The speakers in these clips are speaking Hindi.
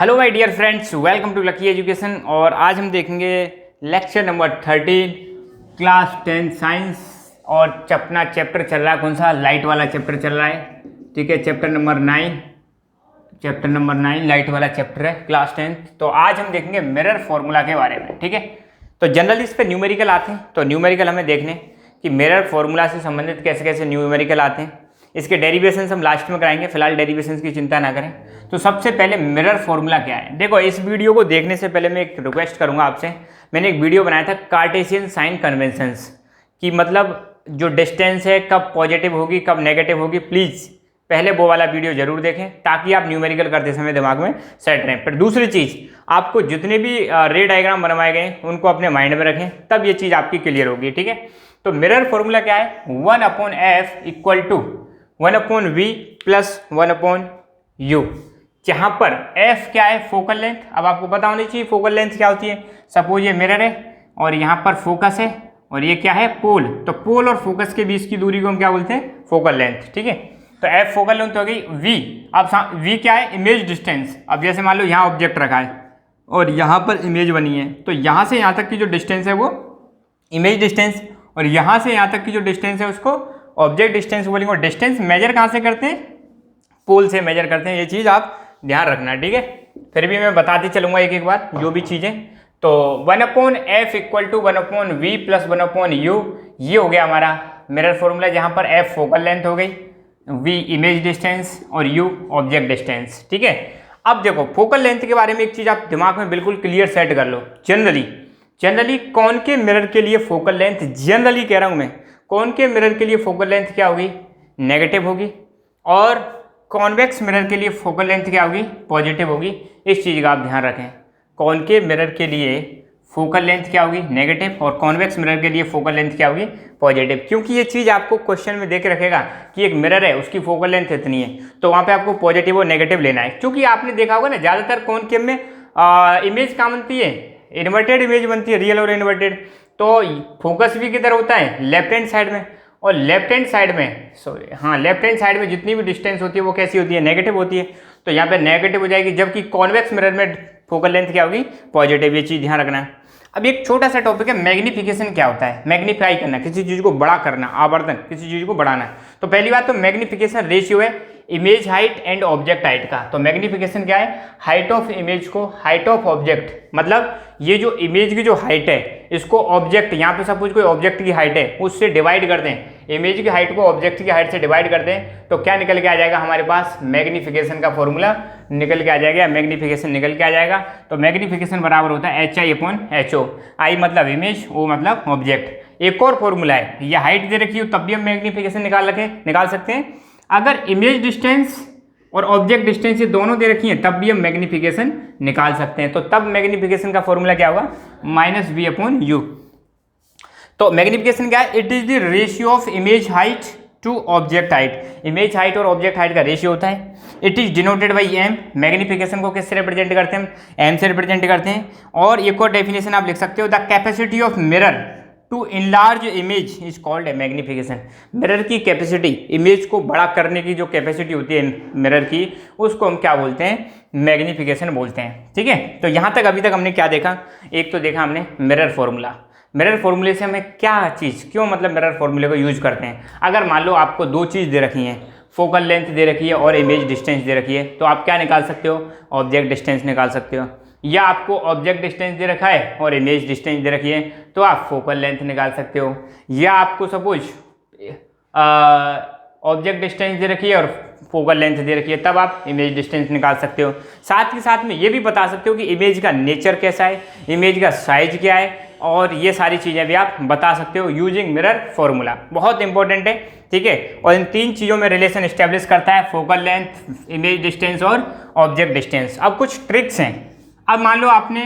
Hello my dear friends, welcome to lucky education. और आज हम देखेंगे लेक्चर नंबर 13 क्लास 10 साइंस। और अपना चैप्टर चल रहा है कौन सा, लाइट वाला चैप्टर चल रहा है। ठीक है, चैप्टर नंबर 9 लाइट वाला चैप्टर है क्लास 10। तो आज हम देखेंगे मिरर फॉर्मूला के बारे में। ठीक है, तो जनरली इस पर न्यूमेरिकल आते हैं, तो न्यूमेरिकल हमें देखने कि मिरर फॉर्मूला से संबंधित कैसे कैसे न्यूमेरिकल आते हैं। इसके डेरिवेशंस हम लास्ट में कराएंगे, फिलहाल डेरिवेशंस की चिंता ना करें। तो सबसे पहले मिरर फॉर्मूला क्या है। देखो, इस वीडियो को देखने से पहले मैं एक रिक्वेस्ट करूंगा आपसे। मैंने एक वीडियो बनाया था कार्टेशियन साइन कन्वेंशंस की, मतलब जो डिस्टेंस है कब पॉजिटिव होगी कब नेगेटिव होगी। प्लीज़ पहले वो वाला वीडियो जरूर देखें ताकि आप न्यूमेरिकल करते समय दिमाग में सेट रहें। फिर दूसरी चीज़, आपको जितने भी रे डायग्राम बनवाए गए उनको अपने माइंड में रखें, तब ये चीज़ आपकी क्लियर होगी। ठीक है, तो मिरर फॉर्मूला क्या है, 1/f equal to 1/v plus 1/u, जहां पर f क्या है, फोकल लेंथ। अब आपको पता होनी चाहिए फोकल लेंथ क्या होती है। सपोज ये मिरर है और यहाँ पर फोकस है और ये क्या है, पोल। तो पोल और फोकस के बीच की दूरी को हम क्या बोलते हैं, फोकल लेंथ। ठीक है, तो f फोकल लेंथ हो गई। v, अब v क्या है, इमेज डिस्टेंस। अब जैसे मान लो यहाँ ऑब्जेक्ट रखा है और यहाँ पर इमेज बनी है, तो यहाँ से यहाँ तक की जो डिस्टेंस है वो इमेज डिस्टेंस, और यहाँ से यहाँ तक की जो डिस्टेंस है उसको ऑब्जेक्ट डिस्टेंस बोलेंगे। डिस्टेंस मेजर कहाँ से करते हैं, पोल से मेजर करते हैं। ये चीज़ आप ध्यान रखना। ठीक है, फिर भी मैं बताते चलूँगा एक एक बार जो भी चीज़ें। तो 1/f equal to 1/v plus 1/u, ये हो गया हमारा मिरर फॉर्मूला, जहाँ पर f फोकल लेंथ हो गई, v इमेज डिस्टेंस और u ऑब्जेक्ट डिस्टेंस। ठीक है, अब देखो फोकल लेंथ के बारे में एक चीज़ आप दिमाग में बिल्कुल क्लियर सेट कर लो। जनरली कौन के मिरर के लिए फोकल लेंथ, जनरली कह रहा हूँ मैं, कौन के मिरर के लिए फोकल लेंथ क्या होगी, नेगेटिव होगी। और कॉन्वेक्स मिरर के लिए फोकल लेंथ क्या होगी, पॉजिटिव होगी। इस चीज़ का आप ध्यान रखें, कौन के मिरर के लिए फोकल लेंथ क्या होगी, नेगेटिव, और कॉन्वेक्स मिरर के लिए फोकल लेंथ क्या होगी, पॉजिटिव। क्योंकि ये चीज़ आपको क्वेश्चन में देख रखेगा कि एक मिरर है उसकी फोकल लेंथ इतनी है, तो वहाँ पे आपको पॉजिटिव और नेगेटिव लेना है। क्योंकि आपने देखा होगा ना, ज़्यादातर कॉनकेव में इमेज कहाँ बनती है, इन्वर्टेड इमेज बनती है, रियल और इन्वर्टेड। तो फोकस भी किधर होता है, लेफ्ट हैंड साइड में। और लेफ्ट हैंड साइड में जितनी भी डिस्टेंस होती है वो कैसी होती है, नेगेटिव होती है। तो यहाँ पे नेगेटिव हो जाएगी, जबकि कॉन्वेक्स मिरर में फोकल लेंथ क्या होगी, पॉजिटिव। ये चीज़ ध्यान रखना है। अब एक छोटा सा टॉपिक है, मैग्निफिकेशन क्या होता है। मैग्नीफाई करना, किसी चीज़ को बड़ा करना, आवर्धन, किसी चीज़ को बढ़ाना। तो पहली बात तो मैग्निफिकेशन रेशियो है image height and object height का। तो मैग्निफिकेशन क्या है, हाइट ऑफ इमेज को हाइट ऑफ ऑब्जेक्ट, मतलब ये जो इमेज की जो हाइट है इसको ऑब्जेक्ट, यहाँ पे सपोज कोई ऑब्जेक्ट की हाइट है उससे डिवाइड कर दें, इमेज की हाइट को ऑब्जेक्ट की हाइट से डिवाइड कर दें, तो क्या निकल के आ जाएगा हमारे पास, मैग्निफिकेशन का फॉर्मूला निकल के आ जाएगा, मैग्निफिकेशन निकल के आ जाएगा। तो मैग्निफिकेशन बराबर होता है HI/HO। I मतलब इमेज, O मतलब ऑब्जेक्ट। एक और फॉर्मूला है, ये हाइट दे रखी हो तब भी हम मैग्निफिकेशन निकाल सकते हैं। अगर इमेज डिस्टेंस और ऑब्जेक्ट डिस्टेंस ये दोनों दे रखी हैं तब भी हम मैग्निफिकेशन निकाल सकते हैं। तो तब मैग्निफिकेशन का फॉर्मूला क्या होगा, -V/u। तो मैग्निफिकेशन क्या है, it is the ratio of image height to object height. Image height और ऑब्जेक्ट हाइट का रेशियो होता है। It is denoted by m। Magnification को किससे रिप्रेजेंट करते हैं, m से रिप्रेजेंट करते हैं। और एक और डेफिनेशन आप लिख सकते हो, the capacity of mirror to enlarge image is called है मैग्निफिकेशन। मिरर की कैपेसिटी, इमेज को बड़ा करने की जो कैपेसिटी होती है मिरर की, उसको हम क्या बोलते हैं, मैग्निफिकेशन बोलते हैं। ठीक है, तो यहाँ तक अभी तक हमने क्या देखा, एक तो देखा हमने मिरर फॉर्मूला। मिरर फॉर्मूले से हमें क्या चीज़, क्यों मतलब मिरर फॉर्मूले को यूज करते हैं। अगर मान लो आपको दो चीज़ दे रखी हैं, फोकल लेंथ दे रखी है और इमेज डिस्टेंस दे रखी है, तो आप क्या निकाल सकते हो, ऑब्जेक्ट डिस्टेंस निकाल सकते हो। या आपको ऑब्जेक्ट डिस्टेंस दे रखा है और इमेज डिस्टेंस दे रखी है, तो आप फोकल लेंथ निकाल सकते हो। या आपको सपोज ऑब्जेक्ट डिस्टेंस दे रखी है और फोकल लेंथ दे रखी है, तब आप इमेज डिस्टेंस निकाल सकते हो। साथ ही साथ में ये भी बता सकते हो कि इमेज का नेचर कैसा है, इमेज का साइज क्या है, और ये सारी चीज़ें भी आप बता सकते हो यूजिंग मिरर फॉर्मूला। बहुत इंपॉर्टेंट है। ठीक है, और इन तीन चीज़ों में रिलेशन एस्टेब्लिश करता है, फोकल लेंथ, इमेज डिस्टेंस और ऑब्जेक्ट डिस्टेंस। अब कुछ ट्रिक्स हैं। अब मान लो आपने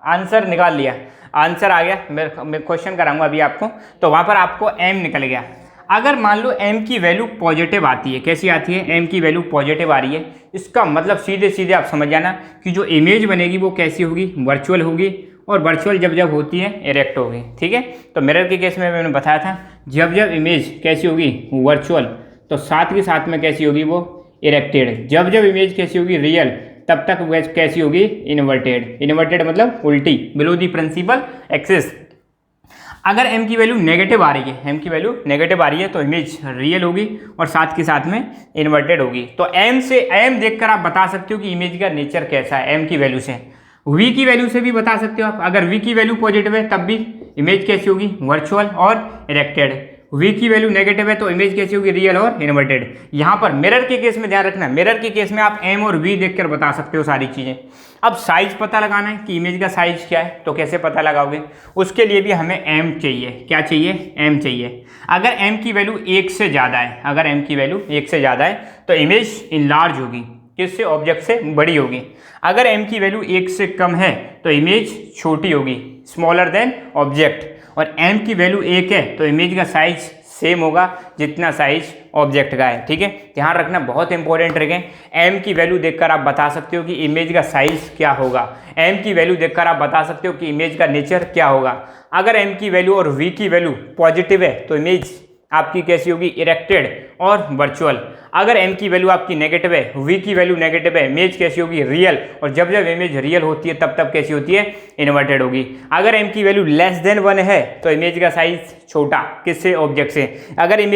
आंसर निकाल लिया, आंसर आ गया, मैं क्वेश्चन कराऊंगा अभी आपको, तो वहाँ पर आपको m निकल गया। अगर मान लो m की वैल्यू पॉजिटिव आती है, कैसी आती है, m की वैल्यू पॉजिटिव आ रही है, इसका मतलब सीधे सीधे आप समझ जाना कि जो इमेज बनेगी वो कैसी होगी, वर्चुअल होगी। और वर्चुअल जब जब होती है इरेक्ट होगी। ठीक है, तो मिरर के केस में मैंने बताया था, जब जब इमेज कैसी होगी, वर्चुअल, तो साथ के साथ में कैसी होगी वो, इरेक्टेड। जब जब इमेज कैसी होगी, रियल, तब तक कैसी होगी, इन्वर्टेड। इन्वर्टेड मतलब उल्टी, बिलो दी प्रिंसिपल एक्सिस। अगर m की वैल्यू नेगेटिव आ रही है, m की वैल्यू नेगेटिव आ रही है तो इमेज रियल होगी और साथ के साथ में इन्वर्टेड होगी। तो m देखकर आप बता सकते हो कि इमेज का नेचर कैसा है, m की वैल्यू से। v की वैल्यू से भी बता सकते हो आप। अगर v की वैल्यू पॉजिटिव है तब भी इमेज कैसी होगी, वर्चुअल और इरेक्टेड। v की वैल्यू नेगेटिव है तो इमेज कैसी होगी, रियल और इन्वर्टेड। यहाँ पर मिरर के केस में ध्यान रखना, मिरर के केस में आप m और v देखकर बता सकते हो सारी चीज़ें। अब साइज पता लगाना है कि इमेज का साइज क्या है, तो कैसे पता लगाओगे, उसके लिए भी हमें m चाहिए। क्या चाहिए, m चाहिए। अगर m की वैल्यू 1 से ज़्यादा है, अगर m की वैल्यू 1 से ज़्यादा है तो इमेज इनलार्ज होगी, किससे, ऑब्जेक्ट से बड़ी होगी। अगर m की वैल्यू 1 से कम है तो इमेज छोटी होगी, स्मॉलर देन ऑब्जेक्ट। और m की वैल्यू 1 है तो इमेज का साइज सेम होगा जितना साइज ऑब्जेक्ट का है। ठीक है, ध्यान रखना, बहुत इंपॉर्टेंट ट्रिक है। m की वैल्यू देखकर आप बता सकते हो कि इमेज का साइज क्या होगा, m की वैल्यू देखकर आप बता सकते हो कि इमेज का नेचर क्या होगा। अगर m की वैल्यू और v की वैल्यू पॉजिटिव है तो इमेज आपकी कैसी होगी, इरेक्टेड और वर्चुअल। अगर m की वैल्यू आपकी नेगेटिव है, v की वैल्यू नेगेटिव है, इमेज कैसी होगी, रियल। और जब जब इमेज रियल होती है तब तब कैसी होती है, इन्वर्टेड होगी। अगर m की वैल्यू लेस देन 1 है तो इमेज का साइज छोटा, किससे, ऑब्जेक्ट से। अगर अगर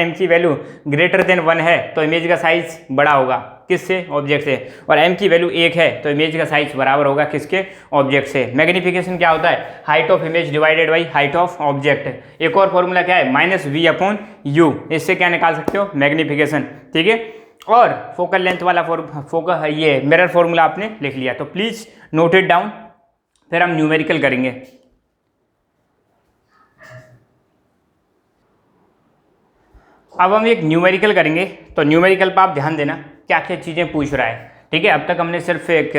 m की वैल्यू ग्रेटर देन 1 है तो इमेज का साइज बड़ा होगा, किससे, ऑब्जेक्ट से। और m की वैल्यू 1 है तो इमेज का साइज बराबर होगा किसके, ऑब्जेक्ट से। मैग्नीफिकेशन क्या होता है, height of image divided by height of object. एक और फॉर्मूला क्या है, -v/u। इससे क्या निकाल सकते हो, मैग्नीफिकेशन। ठीक है, और फोकल लेंथ वाला मिरर फॉर्मूला आपने लिख लिया, तो प्लीज नोट इट डाउन। फिर हम न्यूमेरिकल करेंगे। अब हम एक न्यूमेरिकल करेंगे, तो न्यूमेरिकल पर आप ध्यान देना क्या क्या चीज़ें पूछ रहा है। ठीक है, अब तक हमने सिर्फ एक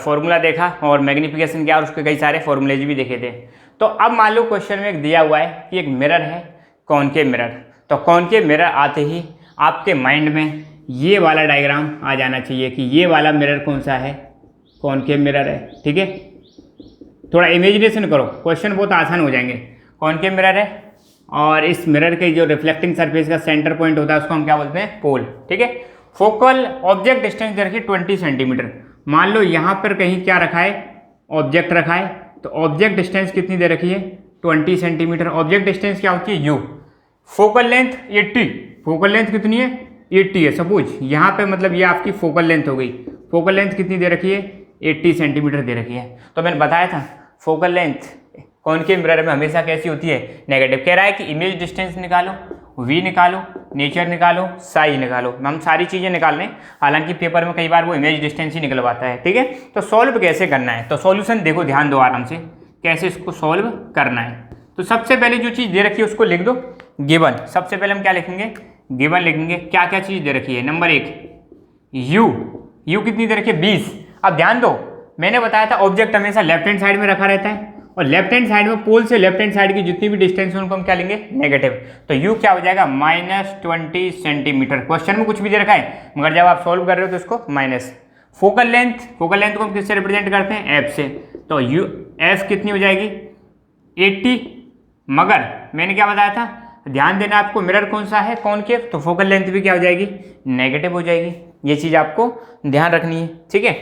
फॉर्मूला देखा और मैग्नीफिकेशन क्या और उसके कई सारे फॉर्मूलेज भी देखे थे। तो अब मान लो क्वेश्चन में एक दिया हुआ है कि एक मिरर है, कॉनकेव मिरर। तो कॉनकेव मिरर आते ही आपके माइंड में ये वाला डायग्राम आ जाना चाहिए कि ये वाला मिरर कौन सा है, कॉनकेव मिरर है। ठीक है, थोड़ा इमेजिनेशन करो, क्वेश्चन बहुत आसान हो जाएंगे। कॉनकेव मिरर है और इस मिरर के जो रिफ्लेक्टिंग सरफेस का सेंटर पॉइंट होता है उसको हम क्या बोलते हैं, पोल। ठीक है, फोकल ऑब्जेक्ट डिस्टेंस दे रखी 20 सेंटीमीटर। मान लो यहाँ पर कहीं क्या रखा है, ऑब्जेक्ट रखा है, तो ऑब्जेक्ट डिस्टेंस कितनी दे रखी है, 20 सेंटीमीटर। ऑब्जेक्ट डिस्टेंस क्या होती है, u। Focal length 80, focal length कितनी है, 80 है। सपोज यहाँ पे मतलब ये आपकी फोकल लेंथ हो गई। फोकल लेंथ कितनी दे रखी है, 80 सेंटीमीटर दे रखी है। तो मैंने बताया था फोकल लेंथ कॉनकेव मिरर में हमेशा कैसी होती है, नेगेटिव। कह रहा है कि इमेज डिस्टेंस निकालो, v निकालो, नेचर निकालो, साइज निकालो। हम सारी चीज़ें निकाल लें, हालांकि पेपर में कई बार वो इमेज डिस्टेंस ही निकलवाता है। ठीक है, तो सॉल्व कैसे करना है, तो सॉल्यूशन देखो, ध्यान दो आराम से कैसे इसको सॉल्व करना है। तो सबसे पहले जो चीज़ दे रखी है उसको लिख दो, गिवन। सबसे पहले हम क्या लिखेंगे, गिवन लिखेंगे। क्या क्या चीज़ दे रखी है, नंबर 1 u कितनी दे रखी है, 20। अब ध्यान दो, मैंने बताया था ऑब्जेक्ट हमेशा लेफ्ट हैंड साइड में रखा रहता है और लेफ्ट हैंड साइड में पोल से लेफ्ट हैंड साइड की जितनी भी डिस्टेंस है उनको हम क्या लेंगे, नेगेटिव। तो u क्या हो जाएगा, -20 सेंटीमीटर। क्वेश्चन में कुछ भी दे रखा है मगर जब आप सॉल्व कर रहे हो तो इसको माइनस। फोकल लेंथ को हम किससे रिप्रेजेंट करते हैं, f से। तो f कितनी हो जाएगी, 80। मगर मैंने क्या बताया था, ध्यान देना आपको, मिरर कौन सा है, कॉनकेव, तो फोकल लेंथ भी क्या हो जाएगी, नेगेटिव हो जाएगी। ये चीज़ आपको ध्यान रखनी है। ठीक है,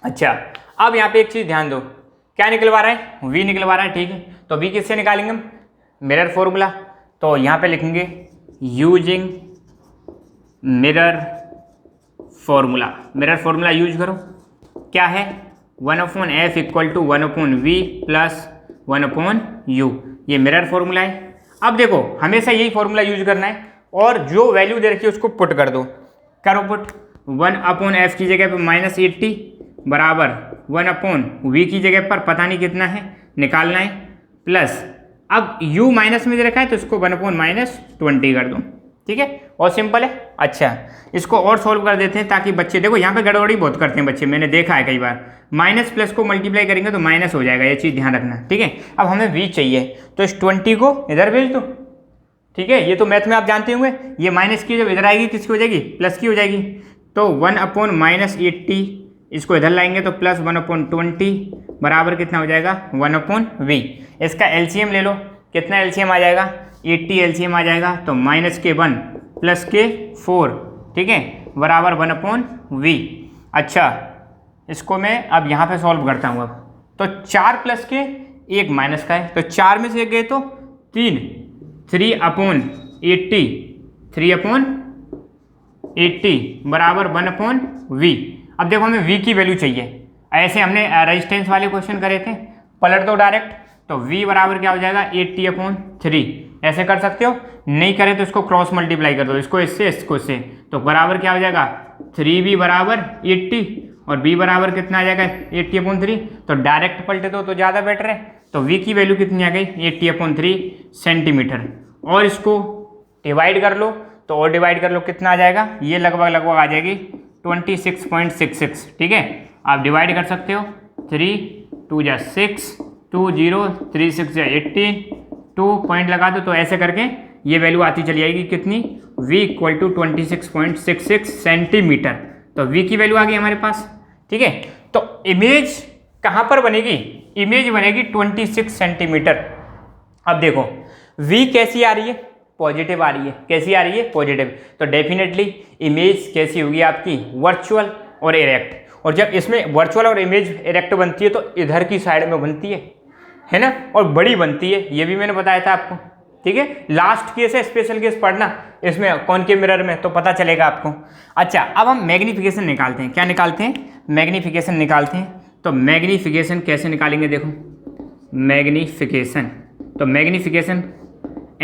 अच्छा अब यहाँ पे एक चीज़ ध्यान दो, क्या निकलवा रहा है, v निकलवा रहा है। ठीक है, तो v किससे निकालेंगे हम, मिरर फॉर्मूला। तो यहाँ पे लिखेंगे using mirror formula. Mirror formula use करो, क्या है, 1/f = 1/v + 1/u। ये मिरर फॉर्मूला है। अब देखो हमेशा यही फॉर्मूला यूज करना है और जो वैल्यू दे रखी है उसको पुट कर दो। करो पुट, 1/f की जगह पर -80 बराबर 1/v की जगह पर पता नहीं कितना है निकालना है, प्लस अब u माइनस में दे रखा है तो इसको 1/-20 कर दो। ठीक है, और सिंपल है। अच्छा इसको और सॉल्व कर देते हैं ताकि बच्चे, देखो यहाँ पे गड़बड़ी बहुत करते हैं बच्चे, मैंने देखा है कई बार। माइनस प्लस को मल्टीप्लाई करेंगे तो माइनस हो जाएगा, ये चीज़ ध्यान रखना। ठीक है, अब हमें v चाहिए तो इस 20 को इधर भेज दो। ठीक है, ये तो मैथ में आप जानते होंगे, ये माइनस की जब इधर आएगी किसकी हो जाएगी, प्लस की हो जाएगी। तो 1/-80 इसको इधर लाएंगे तो प्लस 1/20 बराबर कितना हो जाएगा, 1/v। इसका एलसीएम ले लो, कितना एलसीएम आ जाएगा, 80 एलसीएम आ जाएगा। तो -1 + 4, ठीक है, बराबर 1/v। अच्छा, इसको मैं अब यहाँ पे सॉल्व करता हूँ। अब तो 4 प्लस के 1 माइनस का है, तो 4 में से 1 गए तो 3, 3/80, 3/80 बराबर 1/v। अब देखो हमें v की वैल्यू चाहिए। ऐसे हमने रेजिस्टेंस वाले क्वेश्चन करे थे, पलट दो डायरेक्ट, तो v बराबर क्या हो जाएगा 80/3। ऐसे कर सकते हो, नहीं करे तो इसको क्रॉस मल्टीप्लाई कर दो, इसको इससे इसको इससे, तो बराबर क्या हो जाएगा 3v बराबर 80 और b बराबर कितना आ जाएगा 80/3। तो डायरेक्ट पलटे दो तो ज़्यादा बेटर है। तो v की वैल्यू कितनी आ गई 80/3 सेंटीमीटर। और इसको डिवाइड कर लो, तो और डिवाइड कर लो कितना आ जाएगा, ये लगभग लगभग आ जाएगी 26.66। ठीक है, आप डिवाइड कर सकते हो, 3 2 जा 6, 2 0 3 6 जा 80, 2 पॉइंट लगा दो, तो ऐसे करके ये वैल्यू आती चली जाएगी कितनी, v इक्वल टू 26.66 सेंटीमीटर। तो v की वैल्यू आ गई हमारे पास। ठीक है, तो इमेज कहाँ पर बनेगी, इमेज बनेगी 26 सेंटीमीटर। अब देखो v कैसी आ रही है, पॉजिटिव आ रही है। कैसी आ रही है, पॉजिटिव। तो डेफिनेटली इमेज कैसी होगी आपकी, वर्चुअल और इरेक्ट। और जब इसमें वर्चुअल और इमेज इरेक्ट बनती है तो इधर की साइड में बनती है ना, और बड़ी बनती है, ये भी मैंने बताया था आपको। ठीक है, लास्ट केस है, स्पेशल केस पढ़ना इसमें कॉनकेव मिरर में, तो पता चलेगा आपको। अच्छा, अब हम मैग्नीफिकेशन निकालते हैं। क्या निकालते हैं, मैग्नीफिकेशन निकालते हैं। तो मैग्नीफिकेशन कैसे निकालेंगे, देखो मैग्नीफिकेशन, तो मैग्नीफिकेशन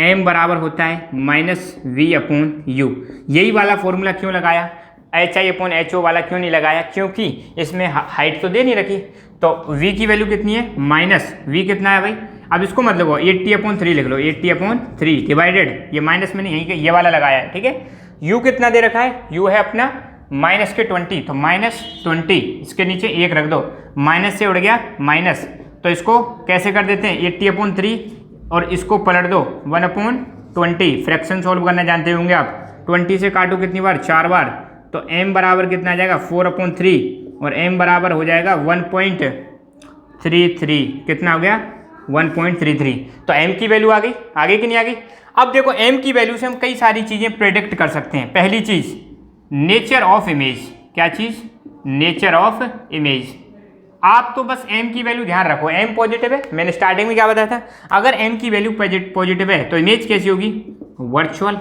m बराबर होता है -v/u। यही वाला फॉर्मूला क्यों लगाया, HI/HO वाला क्यों नहीं लगाया, क्योंकि इसमें हाइट तो दे नहीं रखी। तो v की वैल्यू कितनी है, -v कितना है भाई, अब इसको मत लगो, 80/3 लिख लो, 80/3 डिवाइडेड, ये माइनस में नहीं है, ये वाला लगाया है। ठीक है, u कितना दे रखा है, u है अपना -20, तो -20, इसके नीचे 1 रख दो, माइनस से उड़ गया माइनस, तो इसको कैसे कर देते हैं 80/3 और इसको पलट दो 1/20। फ्रैक्शन सॉल्व करना जानते होंगे आप, 20 से काटो कितनी बार, 4 बार, तो m बराबर कितना आ जाएगा 4/3 और m बराबर हो जाएगा 1.33। कितना हो गया 1.33। तो m की वैल्यू आ गई, आगे कि नहीं आ गई। अब देखो m की वैल्यू से हम कई सारी चीज़ें प्रेडिक्ट कर सकते हैं। पहली चीज़ नेचर ऑफ इमेज, क्या चीज़, नेचर ऑफ इमेज। आप तो बस m की वैल्यू ध्यान रखो, m पॉजिटिव है, मैंने स्टार्टिंग में क्या बताया था, अगर m की वैल्यू पॉजिटिव है तो इमेज कैसी होगी, वर्चुअल।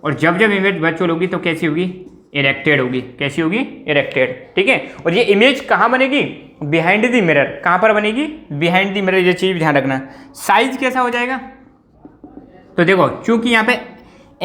और जब जब इमेज वर्चुअल होगी तो कैसी होगी, इरेक्टेड होगी। कैसी होगी, इरेक्टेड। ठीक है, और ये इमेज कहाँ बनेगी, बिहाइंड द मिरर। कहाँ पर बनेगी, बिहाइंड द मिरर। ये चीज़ ध्यान रखना। साइज कैसा हो जाएगा, तो देखो चूंकि यहाँ पे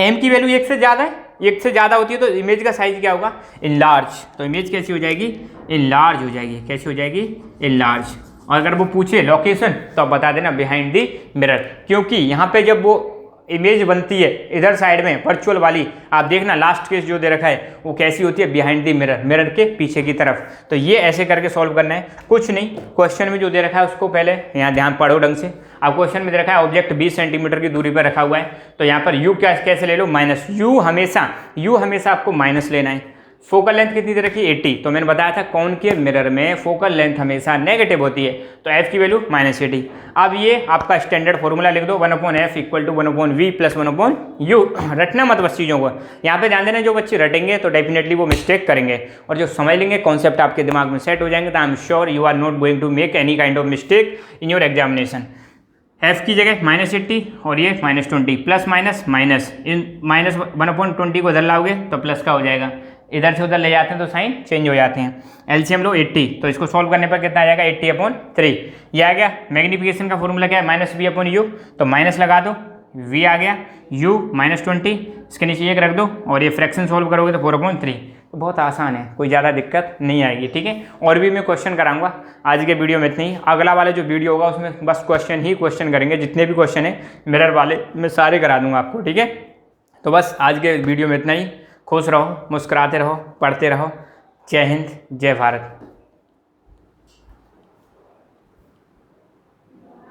m की वैल्यू 1 से ज़्यादा है, 1 से ज़्यादा होती है तो इमेज का साइज क्या होगा, इनलार्ज। तो इमेज कैसी हो जाएगी, इनलार्ज हो जाएगी। कैसी हो जाएगी, इनलार्ज। और अगर वो पूछे लोकेशन तो आप बता देना बिहाइंड दी मिरर, क्योंकि यहाँ पे जब वो इमेज बनती है इधर साइड में वर्चुअल वाली, आप देखना लास्ट केस जो दे रखा है वो कैसी होती है, बिहाइंड दी मिरर, मिरर के पीछे की तरफ। तो ये ऐसे करके सॉल्व करना है, कुछ नहीं। क्वेश्चन में जो दे रखा है उसको पहले यहाँ ध्यान पढ़ो ढंग से। अब क्वेश्चन में दे रखा है ऑब्जेक्ट 20 सेंटीमीटर की दूरी पर रखा हुआ है, तो यहाँ पर u कैसे ले लो, माइनस। u हमेशा आपको माइनस लेना है। फोकल लेंथ कितनी दे रखी है 80, तो मैंने बताया था कॉनकेव मिरर में फोकल लेंथ हमेशा नेगेटिव होती है, तो f की वैल्यू -80। अब ये आपका स्टैंडर्ड फॉर्मूला लिख दो, 1/f equal to 1/v plus 1/u। रटना मत बस चीज़ों को, यहाँ पे ध्यान देना, जो बच्चे रटेंगे तो डेफिनेटली वो मिस्टेक करेंगे, और जो समझ लेंगे कॉन्सेप्ट आपके दिमाग में सेट हो जाएंगे, तो I am sure you are not going to make any kind of mistake in your examination. f की जगह -80 और ये -20, प्लस माइनस माइनस, इन -1/20 को इधर लाओगे तो प्लस का हो जाएगा, इधर से उधर ले जाते हैं तो साइन चेंज हो जाते हैं। एलसीएम लो 80, तो इसको सॉल्व करने पर कितना आ जाएगा 80/3। ये आ गया। मैग्नीफिकेशन का फॉर्मूला क्या है, -v/u, तो माइनस लगा दो, v आ गया, u -20, इसके नीचे 1 रख दो, और ये फ्रैक्शन सॉल्व करोगे तो 4/3। तो बहुत आसान है, कोई ज़्यादा दिक्कत नहीं आएगी। ठीक है, और भी मैं क्वेश्चन कराऊंगा। आज के वीडियो में इतना ही, अगला वाला जो वीडियो होगा उसमें बस क्वेश्चन ही क्वेश्चन करेंगे, जितने भी क्वेश्चन है मिरर वाले मैं सारे करा दूंगा आपको। ठीक है, तो बस आज के वीडियो में इतना ही। खुश रहो, मुस्कुराते रहो, पढ़ते रहो। जय हिंद, जय भारत।